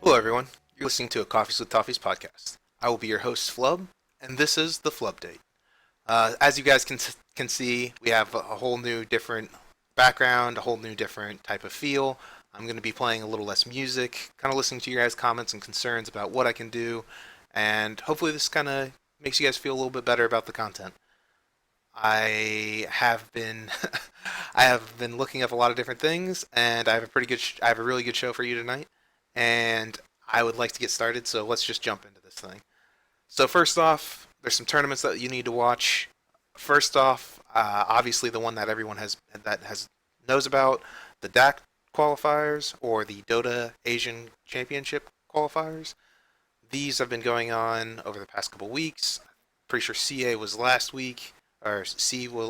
Hello, everyone. You're listening to a Coffees with Toffees podcast. I will be your host, Flubb, and this is the Flupdate. As you guys can see, we have a whole new different background, a whole new different type of feel. I'm going to be playing a little less music, kind of listening to your guys' comments and concerns about what I can do, and hopefully this kind of makes you guys feel a little bit better about the content. I have been I have been looking up a lot of different things, and I have a really good show for you tonight, and I would like to get started. So let's just jump into this thing. So first off, there's some tournaments that you need to watch. First off, obviously the one that everyone has knows about, the DAC qualifiers or the Dota Asian Championship qualifiers. These have been going on over the past couple weeks. Pretty sure CA was last week, or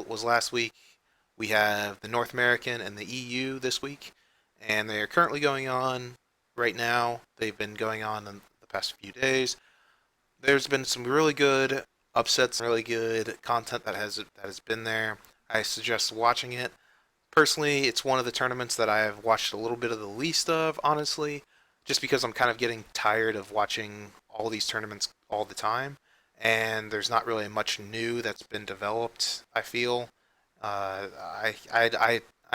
was last week. We have the North American and the EU this week, and they are currently going on right now. They've been going on in the past few days. There's been some really good upsets, really good content that has been there. I suggest watching it. Personally, it's one of the tournaments that I have watched a little bit of the least of, honestly, just because I'm kind of getting tired of watching all these tournaments all the time, and there's not really much new that's been developed. I feel. I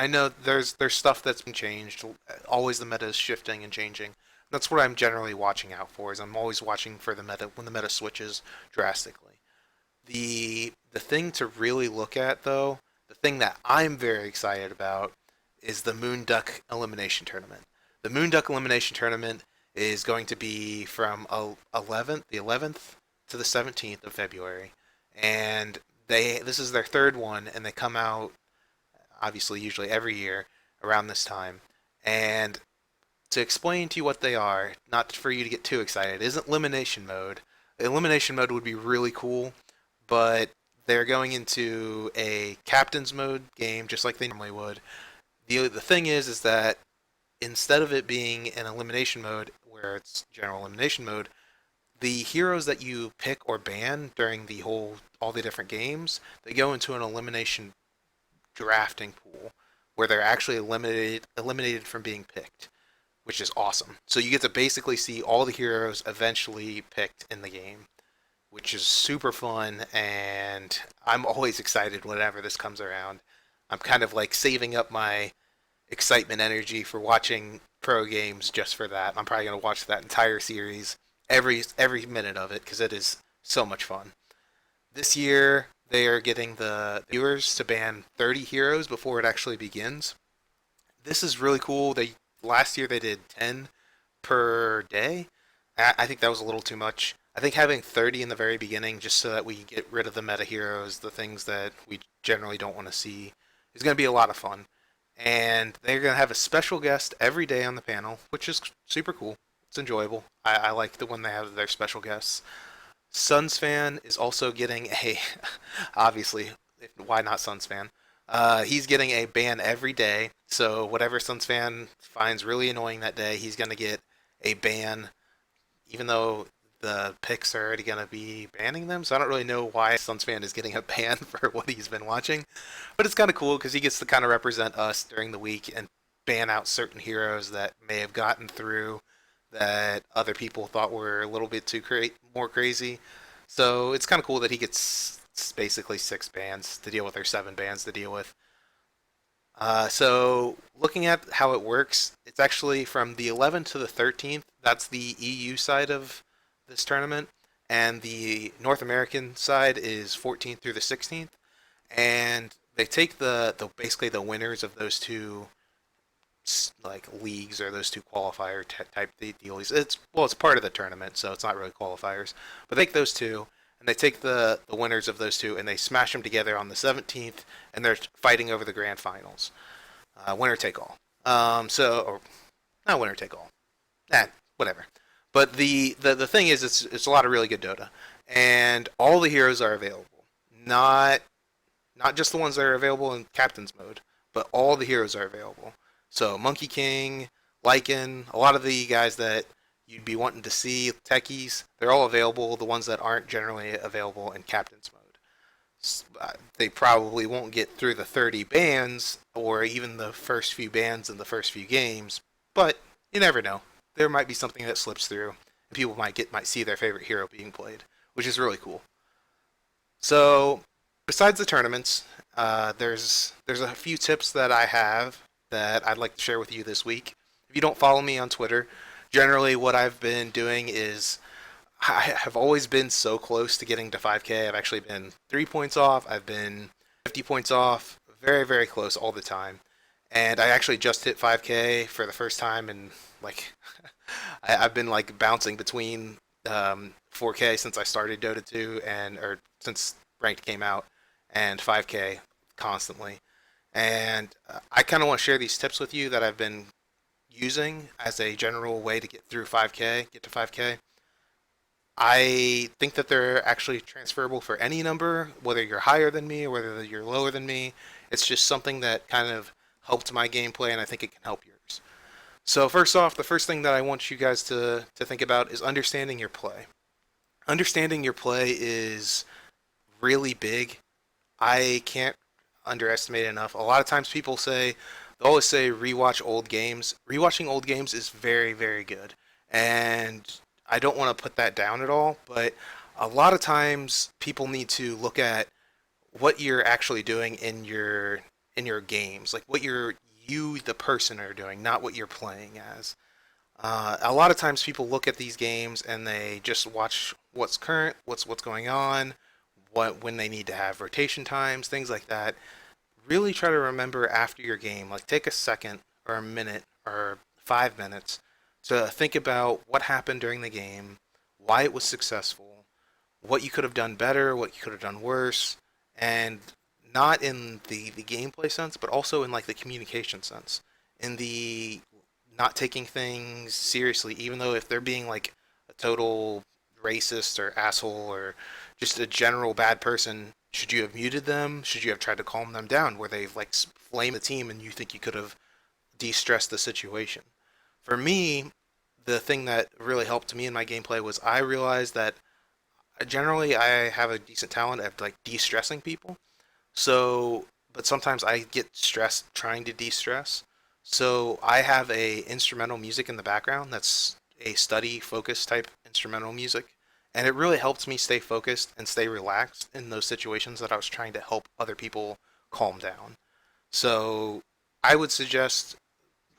know there's stuff that's been changed. Always the meta is shifting and changing. That's what I'm generally watching out for. Is I'm always watching for the meta when the meta switches drastically. The thing to really look at though, the thing that I'm very excited about is the MoonDuck Elimination Tournament. The MoonDuck Elimination Tournament is going to be from the 11th to the 17th of February, and this is their third one, and they come out obviously usually every year around this time. And to explain to you what they are, not for you to get too excited, isn't elimination mode. Elimination mode would be really cool, but they're going into a captain's mode game just like they normally would. The thing is that instead of it being an elimination mode where it's general elimination mode, the heroes that you pick or ban during all the different games, they go into an elimination drafting pool where they're actually eliminated from being picked, which is awesome. So you get to basically see all the heroes eventually picked in the game, which is super fun, and I'm always excited whenever this comes around. I'm kind of like saving up my excitement energy for watching pro games just for that. I'm probably going to watch that entire series, every minute of it, because it is so much fun. This year, they are getting the viewers to ban 30 heroes before it actually begins. This is really cool. Last year they did 10 per day. I think that was a little too much. I think having 30 in the very beginning, just so that we can get rid of the meta heroes, the things that we generally don't want to see, is going to be a lot of fun. And they're going to have a special guest every day on the panel, which is super cool. It's enjoyable. I like the when they have their special guests. Suns fan is also getting a, obviously, why not Suns fan? He's getting a ban every day. So whatever Suns fan finds really annoying that day, he's gonna get a ban, even though the picks are already gonna be banning them. So I don't really know why Suns fan is getting a ban for what he's been watching, but it's kind of cool because he gets to kind of represent us during the week and ban out certain heroes that may have gotten through that other people thought were a little bit more crazy. So it's kind of cool that he gets basically six bans to deal with, or seven bans to deal with. So looking at how it works, it's actually from the 11th to the 13th. That's the EU side of this tournament, and the North American side is 14th through the 16th. And they take the basically the winners of those two like leagues, or those two qualifier type dealies. It's part of the tournament, so it's not really qualifiers. But they take those two, and they take the winners of those two, and they smash them together on the 17th, and they're fighting over the grand finals, winner take all. Or not winner take all, whatever. But the thing is, it's a lot of really good Dota, and all the heroes are available. Not not just the ones that are available in captain's mode, but all the heroes are available. So Monkey King, Lycan, a lot of the guys that you'd be wanting to see, techies, they're all available. The ones that aren't generally available in captain's mode. They probably won't get through the 30 bans or even the first few bans in the first few games, but you never know. there might be something that slips through, and people might see their favorite hero being played, which is really cool. So, besides the tournaments, there's a few tips that I have that I'd like to share with you this week. If you don't follow me on Twitter, generally what I've been doing is I have always been so close to getting to 5K. I've actually been 3 points off. I've been 50 points off. Very, very close all the time. And I actually just hit 5K for the first time, and like I've been like bouncing between 4K since I started Dota 2 and or since ranked came out, and 5K constantly. And I kind of want to share these tips with you that I've been using as a general way to get through 5K, get to 5K. I think that they're actually transferable for any number, whether you're higher than me or whether you're lower than me. It's just something that kind of helped my gameplay, and I think it can help yours. So first off, the first thing that I want you guys to think about is understanding your play. Understanding your play is really big. I can't underestimate it enough. A lot of times people say, they always say rewatch old games. Rewatching old games is very, very good. And I don't want to put that down at all, but a lot of times people need to look at what you're actually doing in your games, like what you the person are doing, not what you're playing as. A lot of times people look at these games and they just watch what's current, what's going on, what when they need to have rotation times, things like that. Really try to remember after your game, like take a second or a minute or 5 minutes to think about what happened during the game, why it was successful, what you could have done better, what you could have done worse, and not in the gameplay sense, but also in like the communication sense, in the not taking things seriously, even though if they're being like a total racist or asshole or just a general bad person, should you have muted them? Should you have tried to calm them down? Where they like flame the team and you think you could have de-stressed the situation? For me, the thing that really helped me in my gameplay was I realized that generally I have a decent talent at like de-stressing people. So, but sometimes I get stressed trying to de-stress. So I have a instrumental music in the background that's a study focus type instrumental music. And it really helps me stay focused and stay relaxed in those situations that I was trying to help other people calm down. So I would suggest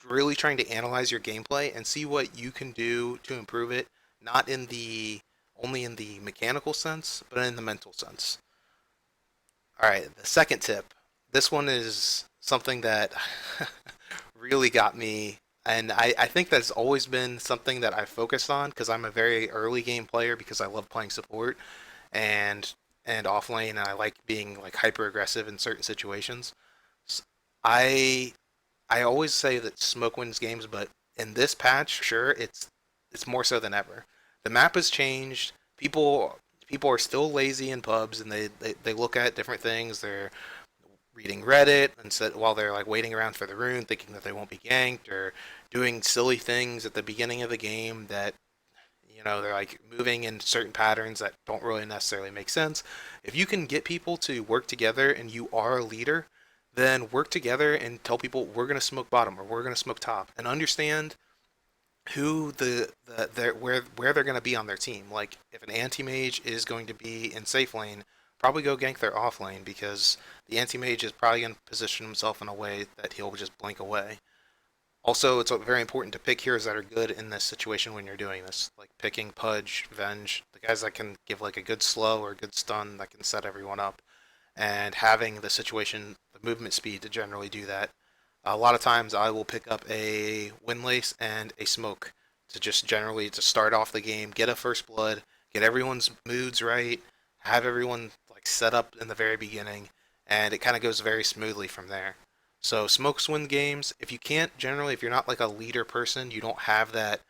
really trying to analyze your gameplay and see what you can do to improve it, not in the only in the mechanical sense, but in the mental sense. All right, the second tip. This one is something that really got me, and I think that's always been something that I focused on because I'm a very early game player because I love playing support and and off lane, and I like being like hyper aggressive in certain situations. I I always say that smoke wins games, but in this patch, sure, it's more so than ever. The map has changed. People are still lazy in pubs, and they look at different things. They're reading Reddit instead while they're like waiting around for the rune, thinking that they won't be ganked, or doing silly things at the beginning of the game that they're like moving in certain patterns that don't really necessarily make sense. If you can get people to work together and you are a leader, then work together and tell people we're going to smoke bottom or we're going to smoke top and understand who where they're going to be on their team. Like if an anti-mage is going to be in safe lane, probably go gank their off lane because the anti-mage is probably going to position himself in a way that he'll just blink away. Also, it's very important to pick heroes that are good in this situation when you're doing this, like picking Pudge, Venge, the guys that can give like a good slow or a good stun that can set everyone up, and having the situation, the movement speed to generally do that. A lot of times I will pick up a Windlace and a Smoke to just generally to start off the game, get a first blood, get everyone's moods right, have everyone like set up in the very beginning, and it kind of goes very smoothly from there. So smokes win games. If you can't generally, if you're not like a leader person, you don't have that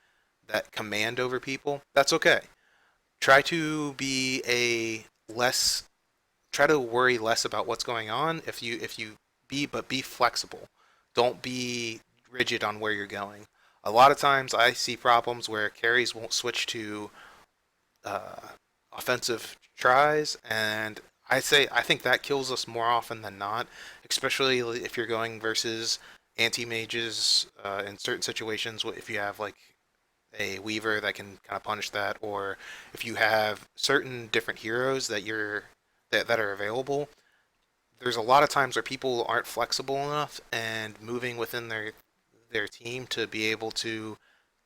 command over people, that's okay. Try to be a less try to worry less about what's going on if you be flexible. Don't be rigid on where you're going. A lot of times I see problems where carries won't switch to uh, offensive tries, and I think that kills us more often than not, especially if you're going versus anti mages in certain situations. If you have like a weaver that can kind of punish that, or if you have certain different heroes that are available, there's a lot of times where people aren't flexible enough and moving within their team to be able to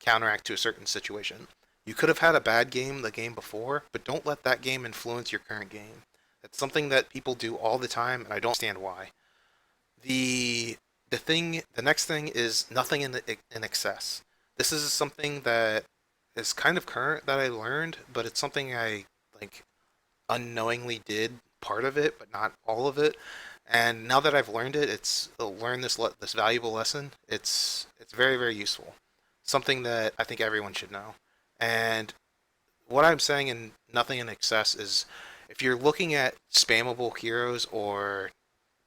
counteract to a certain situation. You could have had a bad game the game before, but don't let that game influence your current game. That's something that people do all the time, and I don't understand why. The the next thing is nothing in excess. This is something that is kind of current that I learned, but it's something I like unknowingly did part of it, but not all of it. And now that I've learned it, it's learned this valuable lesson. It's very very useful. Something that I think everyone should know. And what I'm saying in nothing in excess is if you're looking at spammable heroes or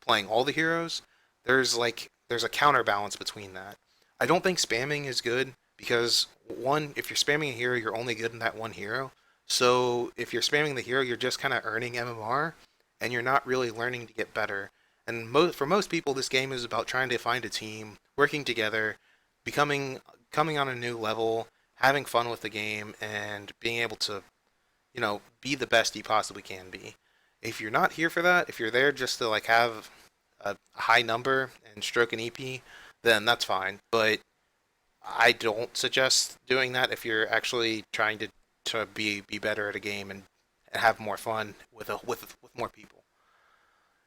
playing all the heroes, there's a counterbalance between that. I don't think spamming is good because one, if you're spamming a hero, you're only good in that one hero. So if you're spamming the hero, you're just kind of earning MMR, and you're not really learning to get better. And for most people, this game is about trying to find a team, working together, becoming coming on a new level, having fun with the game, and being able to be the best you possibly can be. If you're not here for that, if you're there just to like have a high number and stroke an EP, then that's fine. But I don't suggest doing that if you're actually trying to be better at a game and have more fun with more people.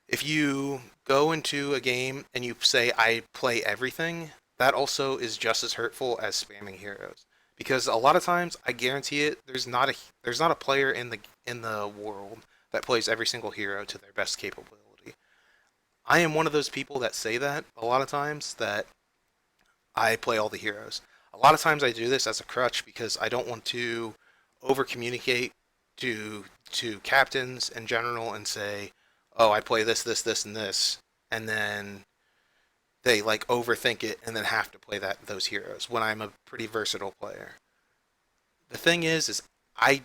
If you go into a game and you say I play everything, that also is just as hurtful as spamming heroes. Because a lot of times, I guarantee it, there's not a player in the world that plays every single hero to their best capability. I am one of those people that say that a lot of times that I play all the heroes. A lot of times I do this as a crutch because I don't want to over communicate to captains in general and say, "Oh, I play this, and this," and then they like overthink it and then have to play those heroes when I'm a pretty versatile player. The thing is I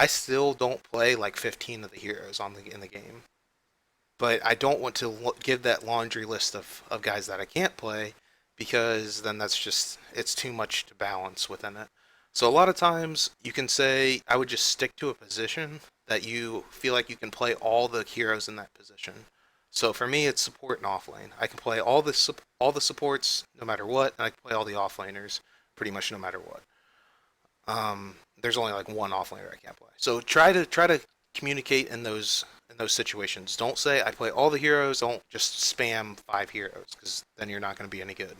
still don't play like 15 of the heroes in the game, but I don't want to give that laundry list of guys that I can't play because then it's too much to balance within it. So a lot of times you can say I would just stick to a position that you feel like you can play all the heroes in that position. So for me, it's support and offlane. I can play all the supports no matter what, and I can play all the offlaners pretty much no matter what. There's only like one offlaner I can't play. So try to communicate in those situations. Don't say I play all the heroes. Don't just spam five heroes because then you're not going to be any good.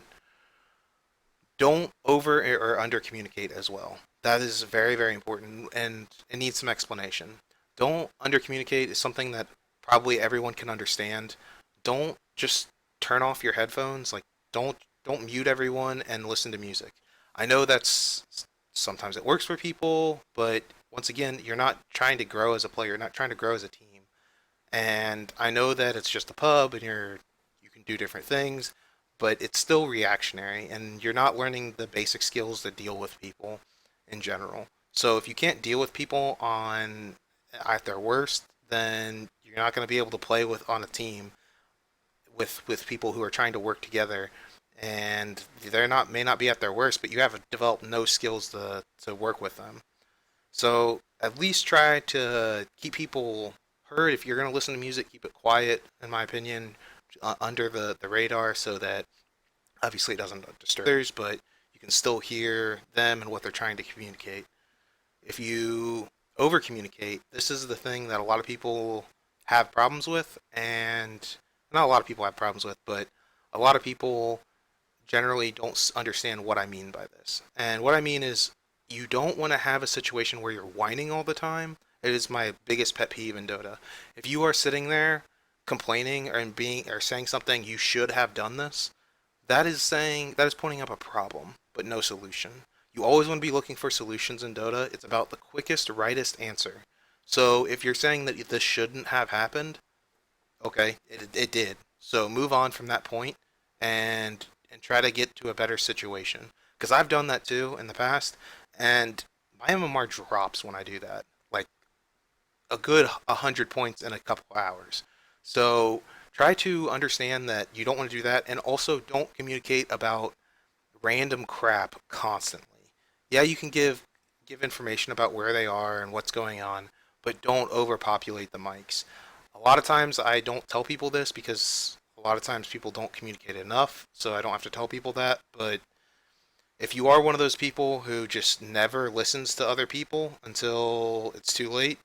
Don't over or under communicate as well. That is very very important and it needs some explanation. Don't under communicate is something that probably everyone can understand. Don't just turn off your headphones. Like don't mute everyone and listen to music. I know that's sometimes it works for people, but once again, you're not trying to grow as a player, you're not trying to grow as a team. And I know that it's just a pub and you can do different things, but it's still reactionary and you're not learning the basic skills to deal with people in general. So if you can't deal with people on at their worst, then you're not going to be able to play with on a team with people who are trying to work together and they're not may not be at their worst, but you have developed no skills to work with them. So at least try to keep people heard. If you're going to listen to music, keep it quiet, in my opinion, under the radar so that obviously it doesn't disturb others, but you can still hear them and what they're trying to communicate. If you over communicate, this is the thing that a lot of people have problems with, and not a lot of people have problems with, but a lot of people generally don't understand what I mean by this. And what I mean is you don't want to have a situation where you're whining all the time. It is my biggest pet peeve in Dota. If you are sitting there complaining or saying something you should have done this, that is pointing up a problem, but no solution. You always want to be looking for solutions in Dota. It's about the quickest, rightest answer. So if you're saying that this shouldn't have happened, okay, it did. So move on from that point and try to get to a better situation. Because I've done that too in the past, and my MMR drops when I do that. Like a good 100 points in a couple hours. So try to understand that you don't want to do that, and also don't communicate about random crap constantly. Yeah, you can give information about where they are and what's going on, but don't overpopulate the mics. A lot of times I don't tell people this because a lot of times people don't communicate enough, so I don't have to tell people that. But if you are one of those people who just never listens to other people until it's too late,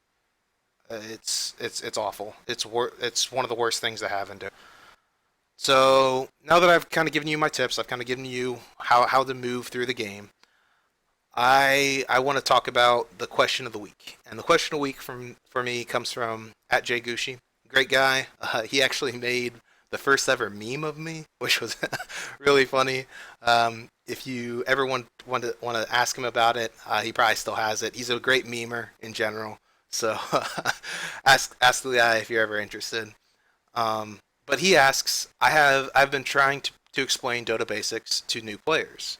it's awful. It's one of the worst things to have and do. So now that I've kind of given you my tips, I've kind of given you how to move through the game. I want to talk about the question of the week, and the question of the week from for me comes from at Jay Gucci, great guy. He actually made the first ever meme of me, which was really funny. If you ever want to ask him about it, he probably still has it. He's a great memer in general, so ask the guy if you're ever interested. But he asks, I've been trying to explain Dota basics to new players,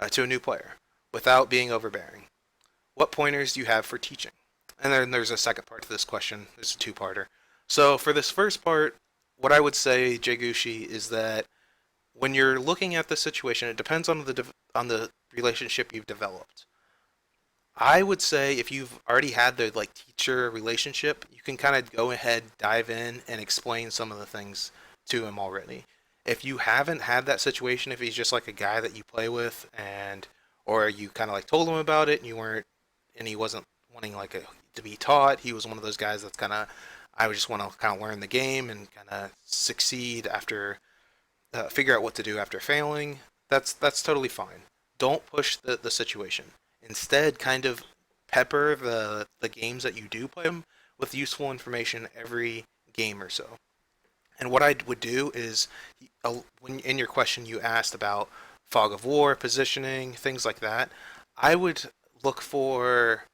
to a new player, without being overbearing. What pointers do you have for teaching? And then there's a second part to this question. There's a two-parter. So for this first part, what I would say, Jagushi, is that when you're looking at the situation, it depends on the relationship you've developed. I would say if you've already had the like teacher relationship, you can kind of go ahead, dive in, and explain some of the things to him already. If you haven't had that situation, if he's just like a guy that you play with, and or you kind of like told him about it, and you weren't, and he wasn't wanting like to be taught, he was one of those guys that's kind of, I would just want to kind of learn the game and kind of succeed after, figure out what to do after failing. That's totally fine. Don't push the situation. Instead, kind of pepper the games that you do play them with useful information every game or so. And what I would do is, when in your question you asked about fog of war, positioning, things like that, I would look for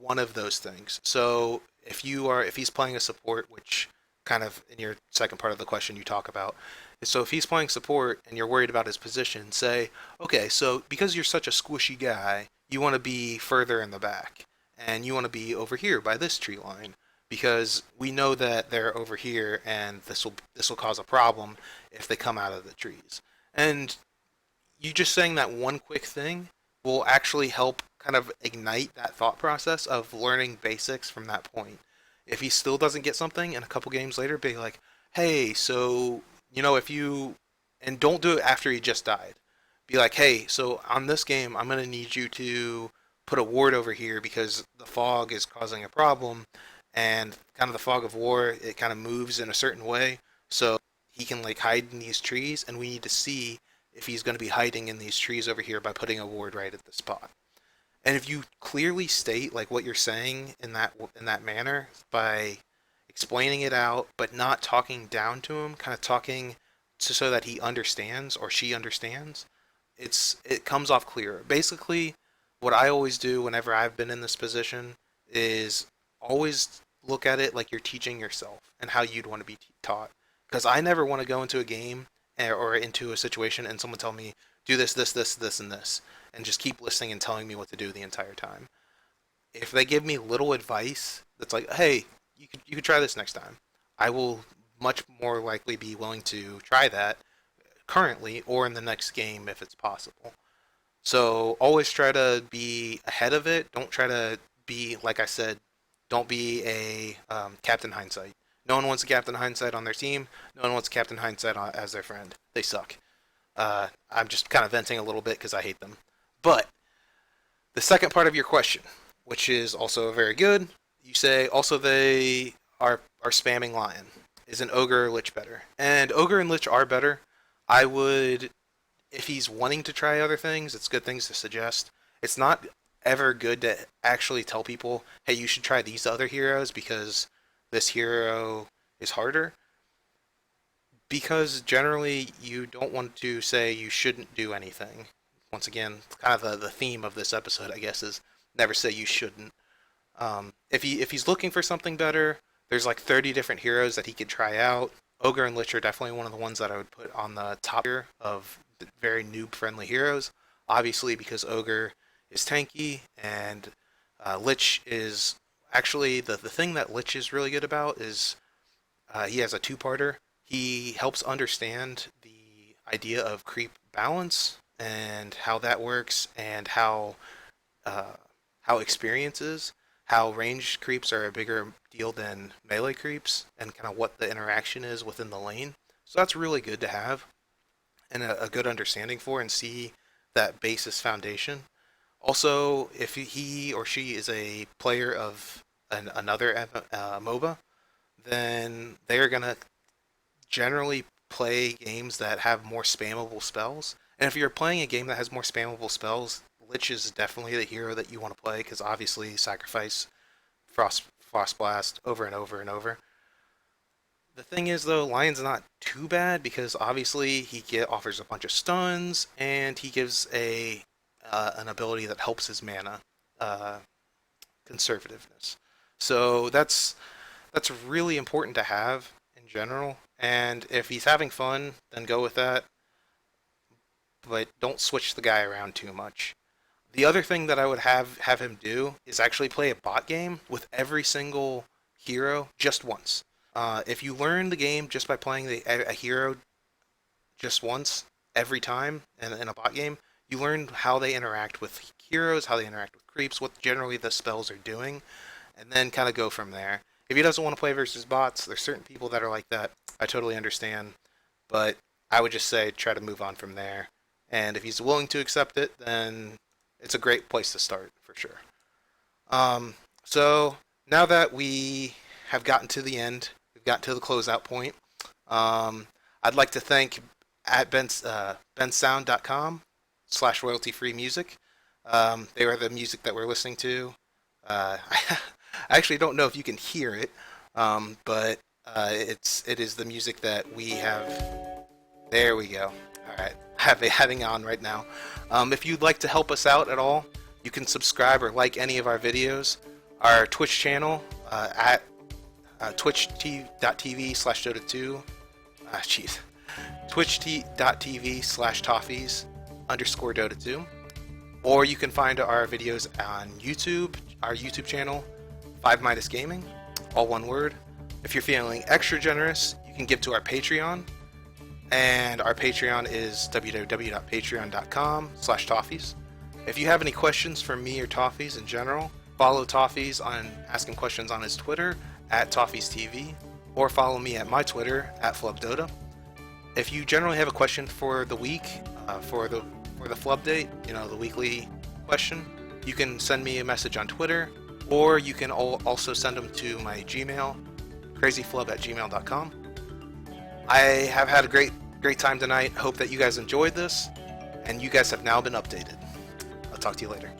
one of those things. So if he's playing a support, which kind of in your second part of the question you talk about, so if he's playing support and you're worried about his position, say, okay, so because you're such a squishy guy, you want to be further in the back, and you want to be over here by this tree line because we know that they're over here, and this will cause a problem if they come out of the trees. And you just saying that one quick thing will actually help kind of ignite that thought process of learning basics from that point. If he still doesn't get something, and a couple games later, be like, hey, so, if you, and don't do it after he just died. Be like, hey, so on this game, I'm going to need you to put a ward over here because the fog is causing a problem, and kind of the fog of war, it kind of moves in a certain way. So he can like hide in these trees, and we need to see if he's going to be hiding in these trees over here by putting a ward right at the spot. And if you clearly state like what you're saying in that manner by explaining it out, but not talking down to him, kind of talking so that he understands or she understands, it comes off clearer. Basically, what I always do whenever I've been in this position is always look at it like you're teaching yourself and how you'd want to be taught. Because I never want to go into a game or into a situation and someone tell me do this, and this, and just keep listening and telling me what to do the entire time. If they give me little advice that's like, hey, you could try this next time, I will much more likely be willing to try that currently or in the next game if it's possible. So always try to be ahead of it. Don't try to be, like I said, don't be a Captain Hindsight. No one wants a Captain Hindsight on their team. No one wants Captain Hindsight as their friend. They suck. I'm just kind of venting a little bit because I hate them. But the second part of your question, which is also very good, you say also they are spamming Lion. Is an Ogre or Lich better? And Ogre and Lich are better. I would, if he's wanting to try other things, it's good things to suggest. It's not ever good to actually tell people, hey, you should try these other heroes because this hero is harder. Because generally, you don't want to say you shouldn't do anything. Once again, kind of the theme of this episode, I guess, is never say you shouldn't. If he's looking for something better, there's like 30 different heroes that he could try out. Ogre and Lich are definitely one of the ones that I would put on the top tier of the very noob friendly heroes. Obviously, because Ogre is tanky and Lich is actually the thing that Lich is really good about is he has a two-parter. He helps understand the idea of creep balance and how that works and how how experience is, how ranged creeps are a bigger deal than melee creeps, and kind of what the interaction is within the lane. So that's really good to have and a good understanding for and see that basis foundation. Also, if he or she is a player of another MOBA, then they're going to generally play games that have more spammable spells. And if you're playing a game that has more spammable spells, Lich is definitely the hero that you want to play because obviously sacrifice Frost Blast over and over and over. The thing is though, Lion's not too bad because obviously offers a bunch of stuns and he gives an ability that helps his mana uh, conservativeness. So that's really important to have in general. And if he's having fun, then go with that. But don't switch the guy around too much. The other thing that I would have him do is actually play a bot game with every single hero just once. If you learn the game just by playing a hero just once every time in a bot game, you learn how they interact with heroes, how they interact with creeps, what generally the spells are doing, and then kind of go from there. If he doesn't want to play versus bots, there's certain people that are like that. I totally understand, but I would just say try to move on from there. And if he's willing to accept it, then it's a great place to start for sure. So now that we have gotten to the end, we've gotten to the closeout point. I'd like to thank at bensound.com/royalty-free music. They were the music that we're listening to. I actually don't know if you can hear it, but it is the music that we have. There we go. All right, having on right now. If you'd like to help us out at all, you can subscribe or like any of our videos. Our Twitch channel at twitch.tv/Dota2. twitch.tv/Toffees_Dota2. Or you can find our videos on YouTube, our YouTube channel, 5 Gaming, all one word. If you're feeling extra generous, you can give to our Patreon. And our Patreon is www.patreon.com/Toffees. If you have any questions for me or Toffees in general, follow Toffees on asking questions on his Twitter at ToffeesTV, or follow me at my Twitter at Flubdota. If you generally have a question for the week, for the Flupdate, the weekly question, you can send me a message on Twitter, or you can also send them to my Gmail, crazyflub@gmail.com. I have had a great time tonight. Hope that you guys enjoyed this, and you guys have now been updated. I'll talk to you later.